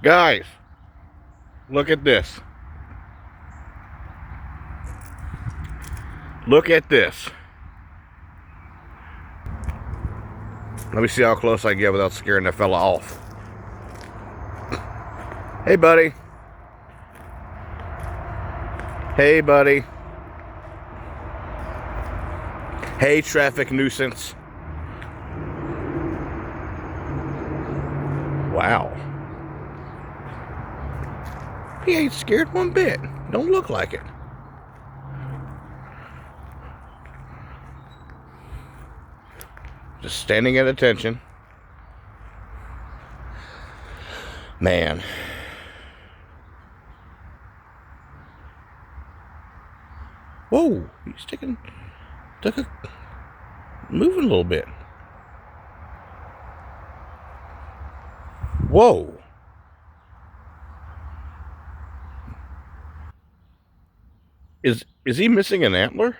Guys, look at this. Look at this. Let me see how close I can get without scaring that fella off. Hey, buddy. Hey, buddy. Hey, traffic nuisance. Wow. He ain't scared one bit. Don't look like it. Just standing at attention. Man. Whoa, he's moving a little bit. Whoa. Is he missing an antler?